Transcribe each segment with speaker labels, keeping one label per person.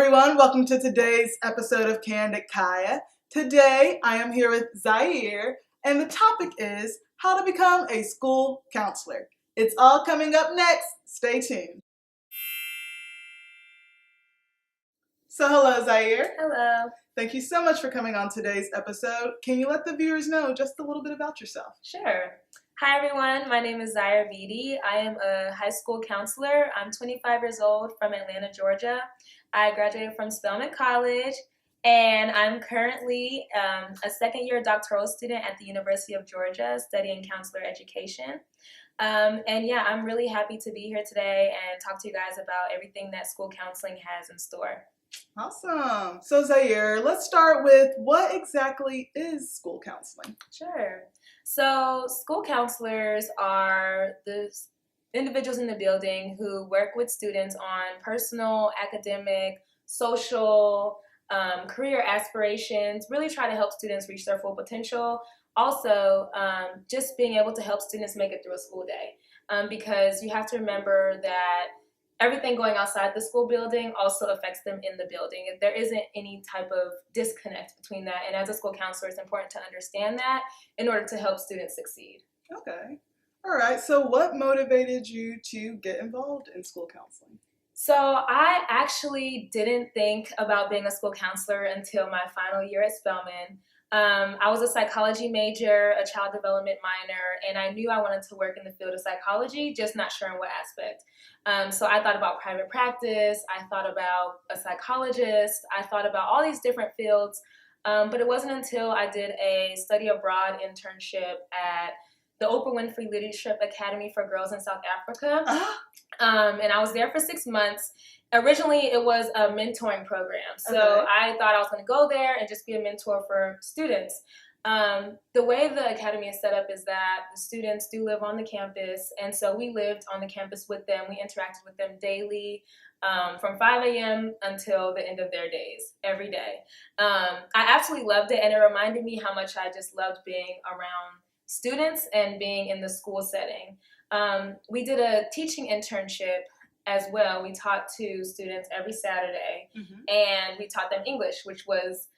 Speaker 1: everyone, welcome to today's episode of Candid Kaya. Today I am here with Zyer and the topic is how to become a school counselor. It's all coming up next. Stay tuned. So hello Zyer.
Speaker 2: Hello.
Speaker 1: Thank you so much for coming on today's episode. Can you let the viewers know just a little bit about yourself?
Speaker 2: Sure. Hi everyone, my name is Zyer. I am a high school counselor. I'm 25 years old from Atlanta, Georgia. I graduated from Spelman College and I'm currently a second-year doctoral student at the University of Georgia studying counselor education. And yeah, I'm really happy to be here today and talk to you guys about everything that school counseling has in store.
Speaker 1: Awesome. So Zyer, let's start with what exactly is school counseling?
Speaker 2: Sure. So school counselors are the individuals in the building who work with students on personal, academic, social, career aspirations, really try to help students reach their full potential. Also, just being able to help students make it through a school day, because you have to remember that everything going outside the school building also affects them in the building. There isn't any type of disconnect between that. And as a school counselor, it's important to understand that in order to help students succeed.
Speaker 1: Okay. All right. So what motivated you to get involved in school counseling?
Speaker 2: So I actually didn't think about being a school counselor until my final year at Spelman. I was a psychology major, a child development minor, and I knew I wanted to work in the field of psychology, just not sure in what aspect. So I thought about private practice, I thought about a psychologist, I thought about all these different fields, but it wasn't until I did a study abroad internship at the Oprah Winfrey Leadership Academy for Girls in South Africa, and I was there for 6 months. Originally, it was a mentoring program, so I thought I was going to go there and just be a mentor for students. The way the academy is set up is that the students do live on the campus, and so we lived on the campus with them. We interacted with them daily from 5 a.m. until the end of their days, every day. I absolutely loved it, and it reminded me how much I just loved being around students and being in the school setting. We did a teaching internship as well. We taught to students every Saturday, and we taught them English, which was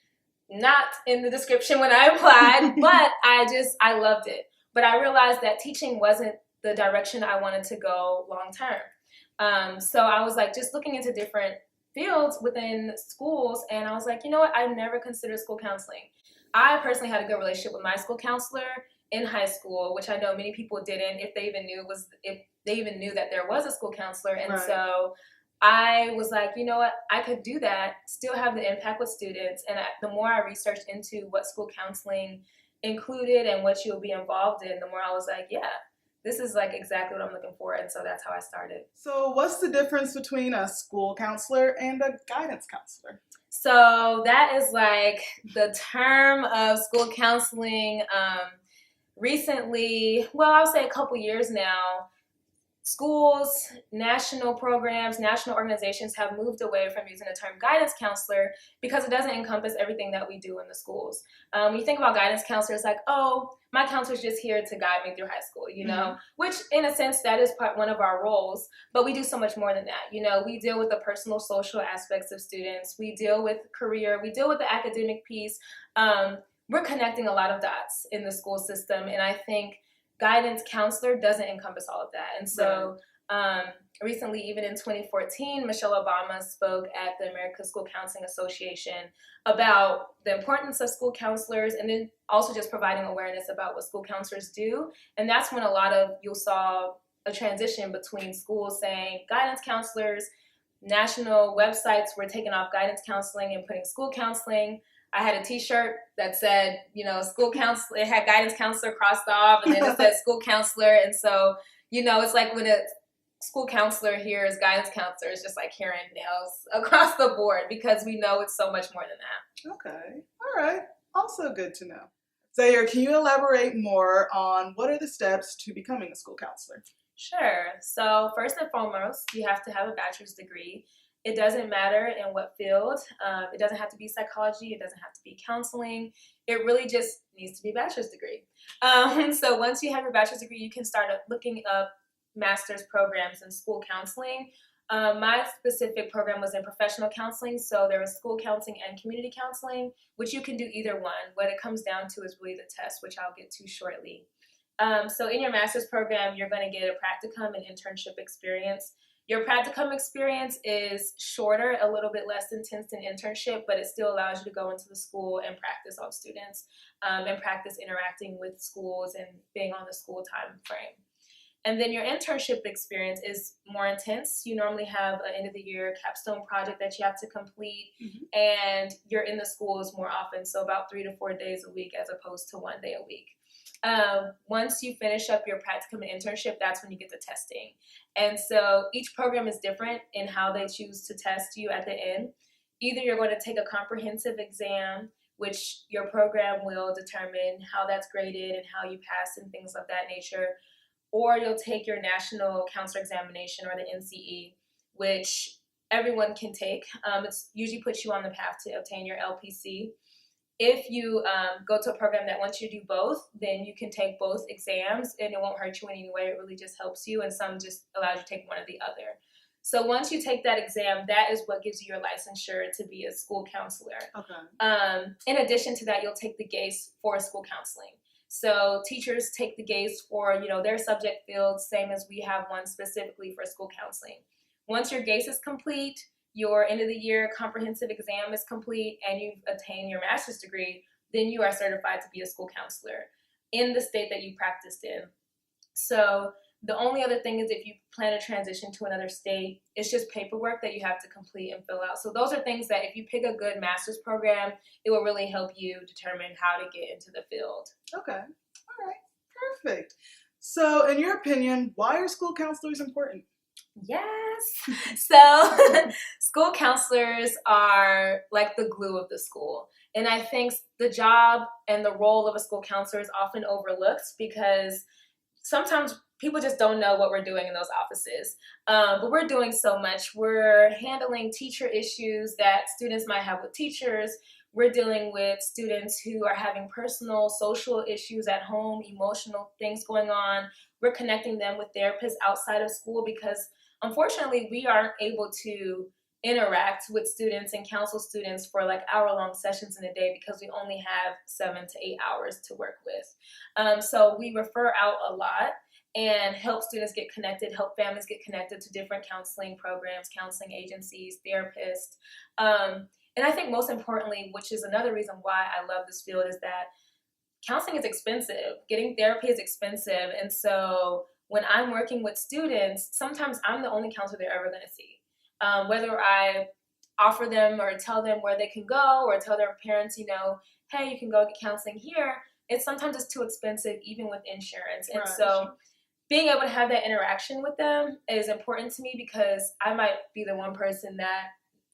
Speaker 2: not in the description when I applied, but I loved it. But I realized that teaching wasn't the direction I wanted to go long term. So I was like just looking into different fields within schools, and I was like, you know what, I've never considered school counseling. I personally had a good relationship with my school counselor in high school, which I know many people didn't, if they even knew that there was a school counselor. And so I was like, you know what, I could do that, still have the impact with students. And the more I researched into what school counseling included and what you'll be involved in, the more I was like, yeah, this is like exactly what I'm looking for. And so that's how I started.
Speaker 1: So what's the difference between a school counselor and a guidance counselor?
Speaker 2: So that is like the term of school counseling. Recently, well, I'll say a couple years now, schools, national programs, national organizations have moved away from using the term guidance counselor because it doesn't encompass everything that we do in the schools. When you think about guidance counselors, like, oh, my counselor's just here to guide me through high school, you know, which in a sense that is one of our roles, but we do so much more than that. You know, we deal with the personal, social aspects of students. We deal with career. We deal with the academic piece. We're connecting a lot of dots in the school system, and I think guidance counselor doesn't encompass all of that. And so recently, even in 2014, Michelle Obama spoke at the American School Counseling Association about the importance of school counselors, and then also just providing awareness about what school counselors do. And that's when you saw a transition between schools saying guidance counselors, national websites were taking off guidance counseling and putting school counseling. I had a t-shirt that said, you know, school counselor, it had guidance counselor crossed off, and then it said school counselor. And so, you know, it's like when a school counselor hears guidance counselor, it's just like hearing nails across the board, because we know it's so much more than that.
Speaker 1: Okay. All right. Also good to know. Zyer, can you elaborate more on what are the steps to becoming a school counselor?
Speaker 2: Sure. So first and foremost, you have to have a bachelor's degree. It doesn't matter in what field. It doesn't have to be psychology. It doesn't have to be counseling. It really just needs to be a bachelor's degree. So once you have your bachelor's degree, you can start looking up master's programs in school counseling. My specific program was in professional counseling, so there was school counseling and community counseling, which you can do either one. What it comes down to is really the test, which I'll get to shortly. So in your master's program, you're going to get a practicum and internship experience. Your practicum experience is shorter, a little bit less intense than internship, but it still allows you to go into the school and practice on students and practice interacting with schools and being on the school time frame. And then your internship experience is more intense. You normally have an end of the year capstone project that you have to complete, and you're in the schools more often, so about 3 to 4 days a week as opposed to 1 day a week. Once you finish up your practicum and internship, that's when you get the testing. And so each program is different in how they choose to test you at the end. Either you're going to take a comprehensive exam, which your program will determine how that's graded and how you pass and things of that nature, or you'll take your national counselor examination, or the NCE, which everyone can take. It usually puts you on the path to obtain your LPC. If you go to a program that wants you to do both, then you can take both exams and it won't hurt you in any way. It really just helps you, and some just allows you to take one or the other. So once you take that exam, that is what gives you your licensure to be a school counselor.
Speaker 1: Okay.
Speaker 2: In addition to that, you'll take the GACE for school counseling. So teachers take the GACE for, their subject fields, same as we have one specifically for school counseling. Once your GACE is complete, your end of the year comprehensive exam is complete, and you've attained your master's degree, then you are certified to be a school counselor in the state that you practiced in. So the only other thing is if you plan to transition to another state, it's just paperwork that you have to complete and fill out. So those are things that if you pick a good master's program, it will really help you determine how to get into the field.
Speaker 1: Okay. All right. Perfect. So in your opinion, why are school counselors important?
Speaker 2: Yes. So school counselors are like the glue of the school. And I think the job and the role of a school counselor is often overlooked because sometimes people just don't know what we're doing in those offices. But we're doing so much. We're handling teacher issues that students might have with teachers. We're dealing with students who are having personal, social issues at home, emotional things going on. We're connecting them with therapists outside of school because unfortunately we aren't able to interact with students and counsel students for like hour-long sessions in a day because we only have 7 to 8 hours to work with. So we refer out a lot and help students get connected, help families get connected to different counseling programs, counseling agencies, therapists. And I think most importantly, which is another reason why I love this field, is that counseling is expensive. Getting therapy is expensive. And so when I'm working with students, sometimes I'm the only counselor they're ever going to see. Whether I offer them or tell them where they can go or tell their parents, hey, you can go get counseling here, sometimes it's too expensive, even with insurance. And so being able to have that interaction with them is important to me because I might be the one person that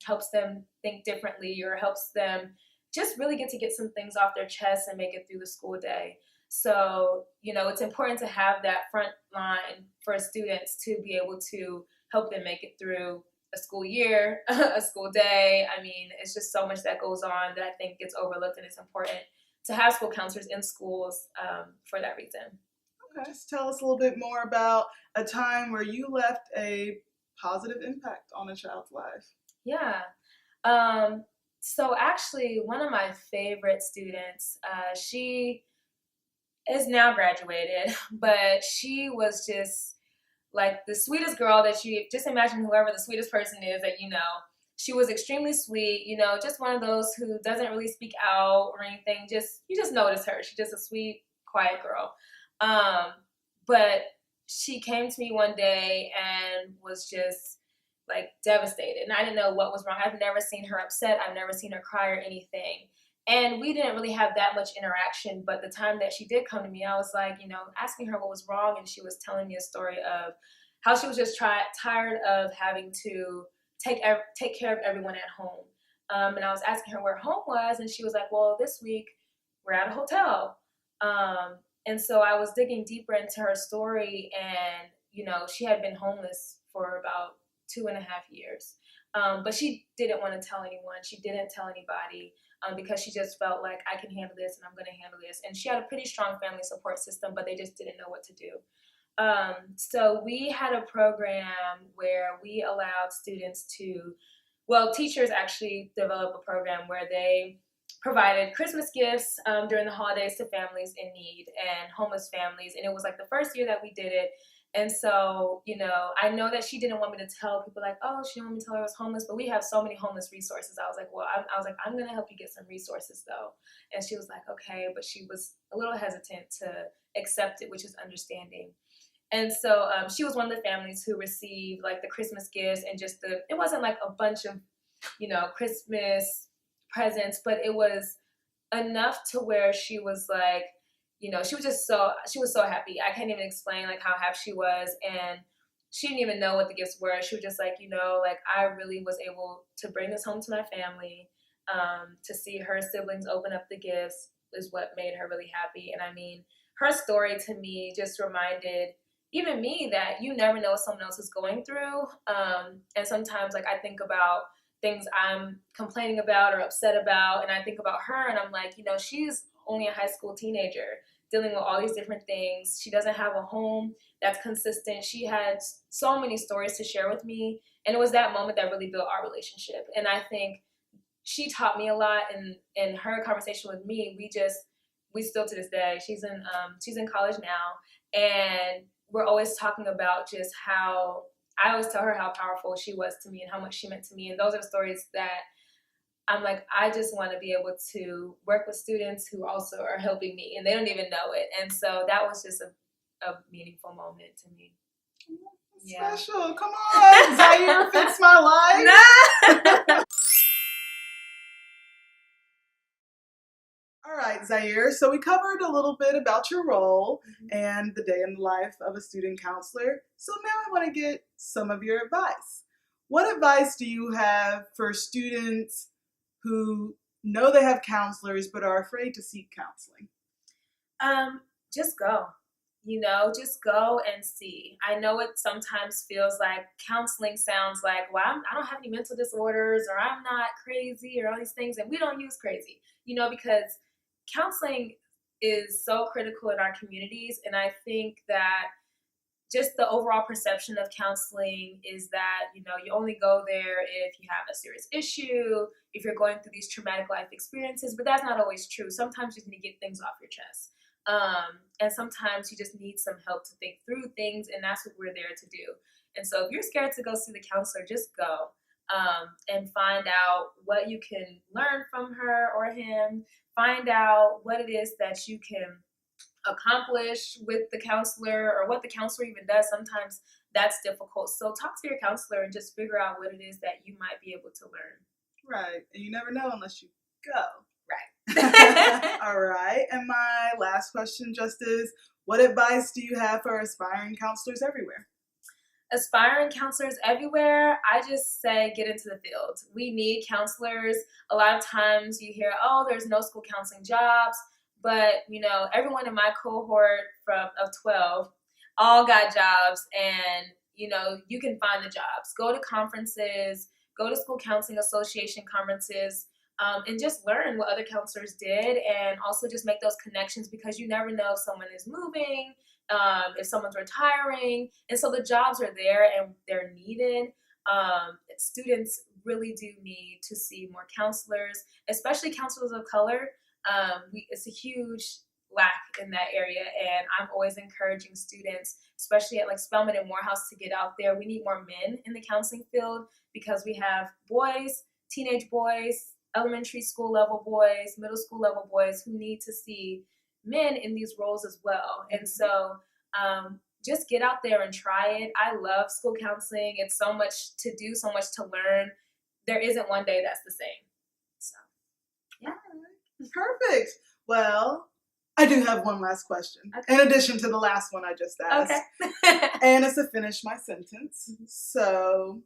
Speaker 2: helps them think differently or helps them just really get some things off their chest and make it through the school day. So, it's important to have that front line for students to be able to help them make it through a school year, a school day. I mean, it's just so much that goes on that I think gets overlooked, and it's important to have school counselors in schools for that reason.
Speaker 1: Okay, so tell us a little bit more about a time where you left a positive impact on a child's life.
Speaker 2: Yeah. So actually, one of my favorite students, she is now graduated, but she was just like the sweetest girl that you just imagine. Whoever the sweetest person is that she was extremely sweet, just one of those who doesn't really speak out or anything. You just notice her. She's just a sweet, quiet girl. But she came to me one day and was just like devastated, and I didn't know what was wrong. I've never seen her upset. I've never seen her cry or anything. And we didn't really have that much interaction, but the time that she did come to me, I was like, asking her what was wrong, and she was telling me a story of how she was just tired of having to take care of everyone at home. And I was asking her where home was, and she was like, well, this week we're at a hotel. And so I was digging deeper into her story, and, she had been homeless for about 2.5 years. But she didn't want to tell anyone. She didn't tell anybody. Because she just felt like I can handle this and I'm going to handle this. And she had a pretty strong family support system, but they just didn't know what to do. So we had a program where we allowed students to, well, teachers actually developed a program where they provided Christmas gifts during the holidays to families in need and homeless families. And it was like the first year that we did it. And so, I know that she didn't want me to tell people like, oh, she didn't want me to tell her I was homeless, but we have so many homeless resources. I was like, I'm going to help you get some resources though. And she was like, okay, but she was a little hesitant to accept it, which is understanding. And so she was one of the families who received like the Christmas gifts and just it wasn't like a bunch of, Christmas presents, but it was enough to where she was like, she was so happy. I can't even explain like how happy she was. And she didn't even know what the gifts were. She was just like, like I really was able to bring this home to my family. To see her siblings open up the gifts is what made her really happy. And I mean, her story to me just reminded even me that you never know what someone else is going through. And sometimes like I think about things I'm complaining about or upset about, and I think about her and I'm like, she's only a high school teenager dealing with all these different things. She doesn't have a home that's consistent. She had so many stories to share with me, and it was that moment that really built our relationship. And I think she taught me a lot, and in her conversation with me, we still to this day, she's in college now, and we're always talking about just how I always tell her how powerful she was to me and how much she meant to me. And those are stories that I'm like, I just want to be able to work with students who also are helping me and they don't even know it. And so that was just a meaningful moment to me.
Speaker 1: Yeah. Special. Come on, Zyer, fix my life.
Speaker 2: Nah.
Speaker 1: All right, Zyer. So we covered a little bit about your role and the day in the life of a student counselor. So now I want to get some of your advice. What advice do you have for students who know they have counselors but are afraid to seek counseling?
Speaker 2: Just go. Just go and see. I know it sometimes feels like counseling sounds like, well, I don't have any mental disorders or I'm not crazy or all these things, and we don't use crazy, because counseling is so critical in our communities. And I think that just the overall perception of counseling is that, you only go there if you have a serious issue, if you're going through these traumatic life experiences, but that's not always true. Sometimes you just need to get things off your chest. And sometimes you just need some help to think through things, and that's what we're there to do. And so if you're scared to go see the counselor, just go and find out what you can learn from her or him. Find out what it is that you can accomplish with the counselor or what the counselor even does. Sometimes that's difficult. So talk to your counselor and just figure out what it is that you might be able to learn.
Speaker 1: Right. And you never know unless you go.
Speaker 2: Right.
Speaker 1: All right. And my last question just is, what advice do you have for aspiring counselors everywhere?
Speaker 2: Aspiring counselors everywhere, I just say get into the field. We need counselors. A lot of times you hear, oh, there's no school counseling jobs. But, everyone in my cohort of 12 all got jobs, and, you can find the jobs. Go to conferences, go to School Counseling Association conferences, and just learn what other counselors did, and also just make those connections, because you never know if someone is moving, if someone's retiring. And so the jobs are there and they're needed. Students really do need to see more counselors, especially counselors of color. It's a huge lack in that area, and I'm always encouraging students, especially at like Spelman and Morehouse, to get out there. We need more men in the counseling field, because we have boys, teenage boys, elementary school level boys, middle school level boys who need to see men in these roles as well. And so just get out there and try it. I love school counseling. It's so much to do, so much to learn. There isn't one day that's the same. So, yeah.
Speaker 1: Perfect. Well, I do have one last question, in addition to the last one I just asked.
Speaker 2: Okay.
Speaker 1: And it's to finish my sentence. So,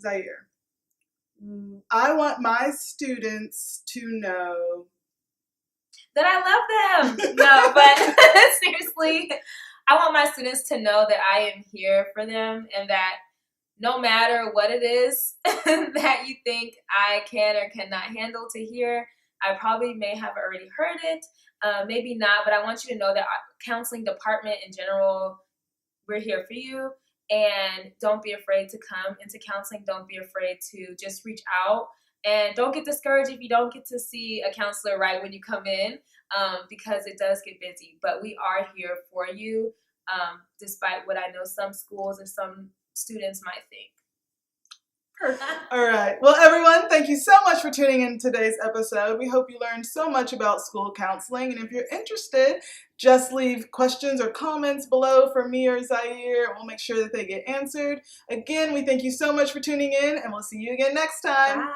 Speaker 1: Zyer, I want my students to know
Speaker 2: that I love them. No, but seriously, I want my students to know that I am here for them, and that no matter what it is that you think I can or cannot handle to hear, I probably may have already heard it, maybe not, but I want you to know that our counseling department in general we're here for you. And don't be afraid to come into counseling. Don't be afraid to just reach out. And don't get discouraged if you don't get to see a counselor right when you come in, because it does get busy. But we are here for you, despite what I know some schools or some students might think.
Speaker 1: All right. Well, everyone, thank you so much for tuning in today's episode. We hope you learned so much about school counseling. And if you're interested, just leave questions or comments below for me or Zyer. We'll make sure that they get answered. Again, we thank you so much for tuning in, and we'll see you again next time.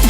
Speaker 2: Bye.